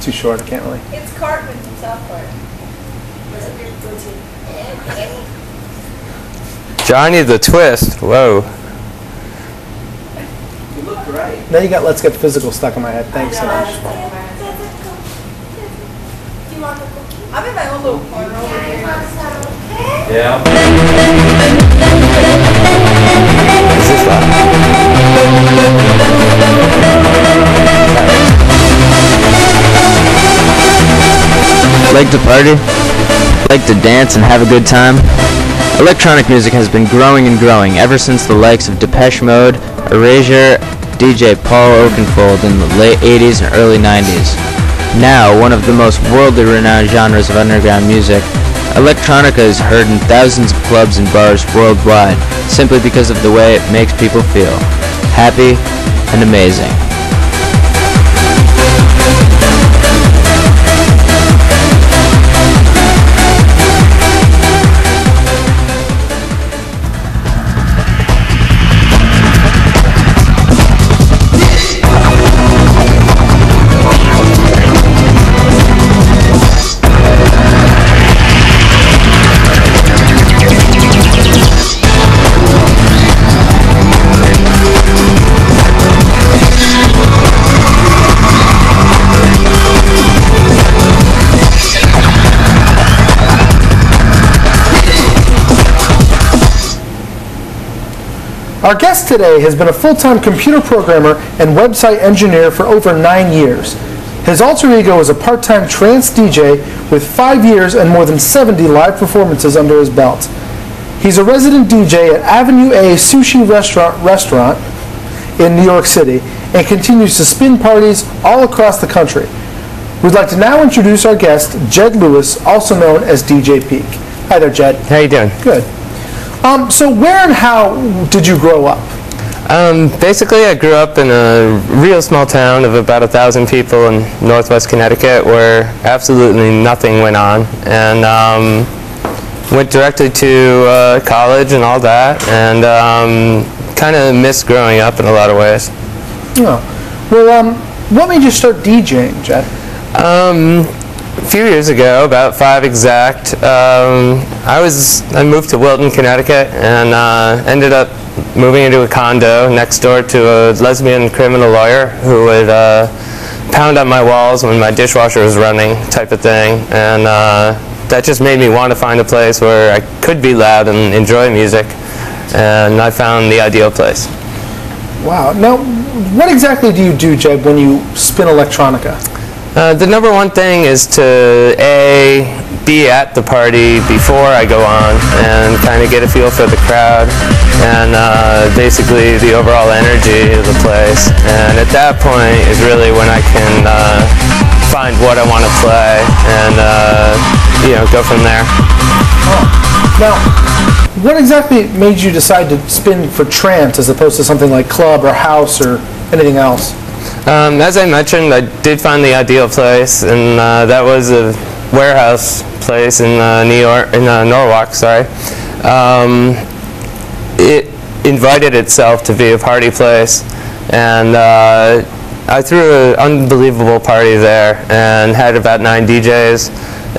too short. I can't really. It's Cartman from South Park. What's up your routine? Johnny the Twist. Whoa. You look great. Now you got Let's Get Physical stuck in my head. Thanks so much. Do you want the cookie? I'm in my own little corner over here. Yeah. Is this loud? Like to party? Like to dance and have a good time? Electronic music has been growing and growing ever since the likes of Depeche Mode, Erasure, DJ Paul Oakenfold in the late 80s and early 90s. Now, one of the most worldly renowned genres of underground music, electronica is heard in thousands of clubs and bars worldwide simply because of the way it makes people feel happy and amazing. Our guest today has been a full-time computer programmer and website engineer for over 9 years. His alter ego is a part-time trance DJ with 5 years and more than 70 live performances under his belt. He's a resident DJ at Avenue A Sushi Restaurant in New York City and continues to spin parties all across the country. We'd like to now introduce our guest, Jed Lewis, also known as DJ Peak. Hi there, Jed. How you doing? Good. So where and how did you grow up? Basically, I grew up in a real small town of about 1,000 people in northwest Connecticut where absolutely nothing went on, and went directly to college and all that, and kind of missed growing up in a lot of ways. Oh. Well, what made you start DJing, Jed? A few years ago, about 5 exact, I moved to Wilton, Connecticut, and ended up moving into a condo next door to a lesbian criminal lawyer who would pound on my walls when my dishwasher was running, type of thing, and that just made me want to find a place where I could be loud and enjoy music, and I found the ideal place. Wow. Now, what exactly do you do, Jed, when you spin electronica? The number one thing is to be at the party before I go on and kind of get a feel for the crowd and basically the overall energy of the place. And at that point is really when I can find what I want to play and go from there. Oh. Now, what exactly made you decide to spin for trance as opposed to something like club or house or anything else? As I mentioned, I did find the ideal place, and that was a warehouse place in Norwalk. Sorry. It invited itself to be a party place, and I threw an unbelievable party there, and had about 9 DJs.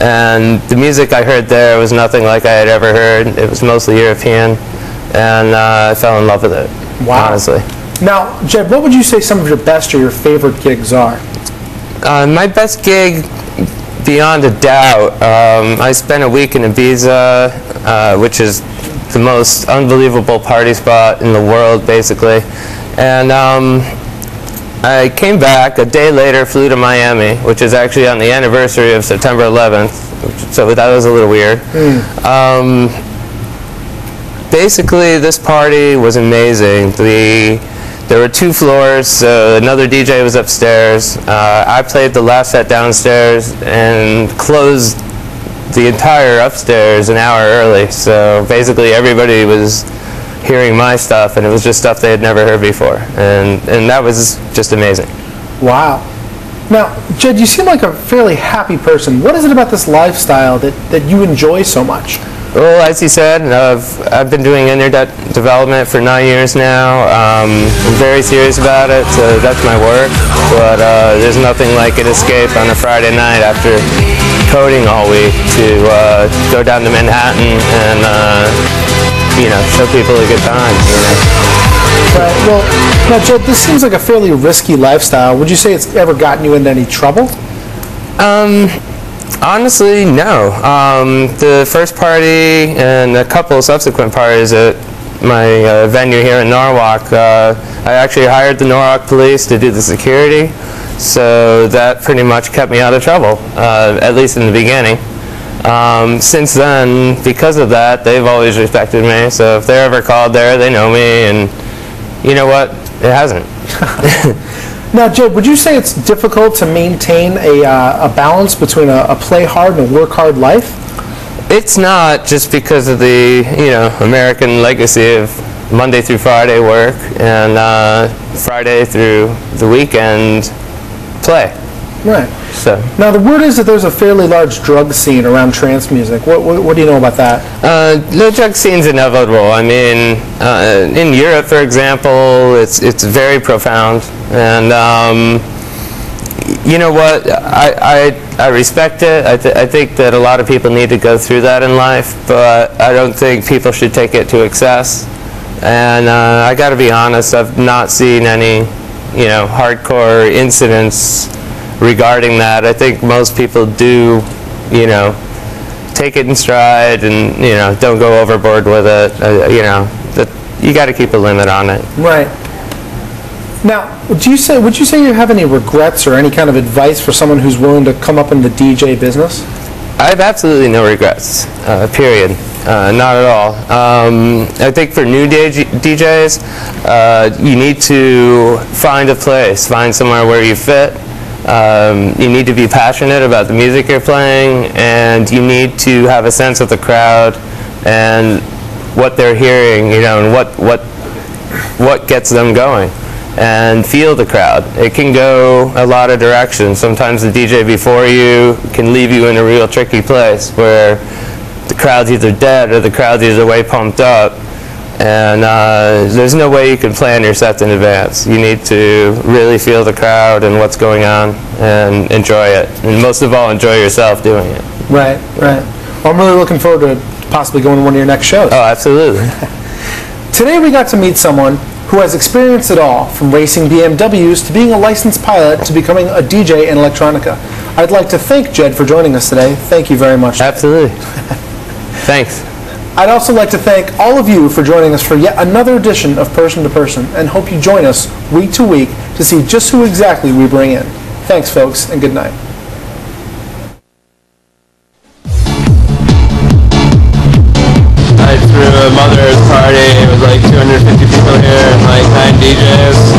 And the music I heard there was nothing like I had ever heard. It was mostly European, and I fell in love with it. Wow. Honestly. Now, Jed, what would you say some of your best or your favorite gigs are? My best gig, beyond a doubt, I spent a week in Ibiza, which is the most unbelievable party spot in the world, basically. And I came back a day later, flew to Miami, which is actually on the anniversary of September 11th, so that was a little weird. Basically, this party was amazing. There were 2 floors, so another DJ was upstairs. I played the last set downstairs and closed the entire upstairs an hour early. So basically everybody was hearing my stuff, and it was just stuff they had never heard before. And that was just amazing. Wow. Now, Jed, you seem like a fairly happy person. What is it about this lifestyle that you enjoy so much? Well, as you said, I've been doing internet development for 9 years now. I'm very serious about it, so that's my work. But there's nothing like an escape on a Friday night after coding all week to go down to Manhattan and show people a good time. Right. Well, now, Joe, this seems like a fairly risky lifestyle. Would you say it's ever gotten you into any trouble? Honestly, no. The first party and a couple of subsequent parties at my venue here in Norwalk, I actually hired the Norwalk police to do the security, so that pretty much kept me out of trouble, at least in the beginning. Since then, because of that, they've always respected me, so if they're ever called there, they know me, and you know what? It hasn't. Now, Jed, would you say it's difficult to maintain a balance between a play hard and a work hard life? It's not, just because of the American legacy of Monday through Friday work and Friday through the weekend play. Right. So now the word is that there's a fairly large drug scene around trance music. What do you know about that? The drug scene's inevitable. I mean, in Europe, for example, it's very profound, and you know what? I respect it. I think that a lot of people need to go through that in life, but I don't think people should take it to excess. And I got to be honest, I've not seen any hardcore incidents regarding that. I think most people do, take it in stride and, don't go overboard with it. That you got to keep a limit on it. Right. Now, would you say you have any regrets or any kind of advice for someone who's willing to come up in the DJ business? I have absolutely no regrets, period. Not at all. I think for new DJs, you need to find a place, find somewhere where you fit. You need to be passionate about the music you're playing, and you need to have a sense of the crowd and what they're hearing, and what gets them going, and feel the crowd. It can go a lot of directions. Sometimes the DJ before you can leave you in a real tricky place where the crowd's either dead or the crowd's either way pumped up, and there's no way you can plan your sets in advance. You need to really feel the crowd and what's going on and enjoy it, and most of all, enjoy yourself doing it. Right, right. Well, I'm really looking forward to possibly going to one of your next shows. Oh, absolutely. Today we got to meet someone who has experienced it all, from racing BMWs to being a licensed pilot to becoming a DJ in electronica. I'd like to thank Jed for joining us today. Thank you very much. Absolutely. Thanks. I'd also like to thank all of you for joining us for yet another edition of Person to Person, and hope you join us week to week to see just who exactly we bring in. Thanks, folks, and good night. I threw a mother's party. It was like 250 people here and like 9 DJs.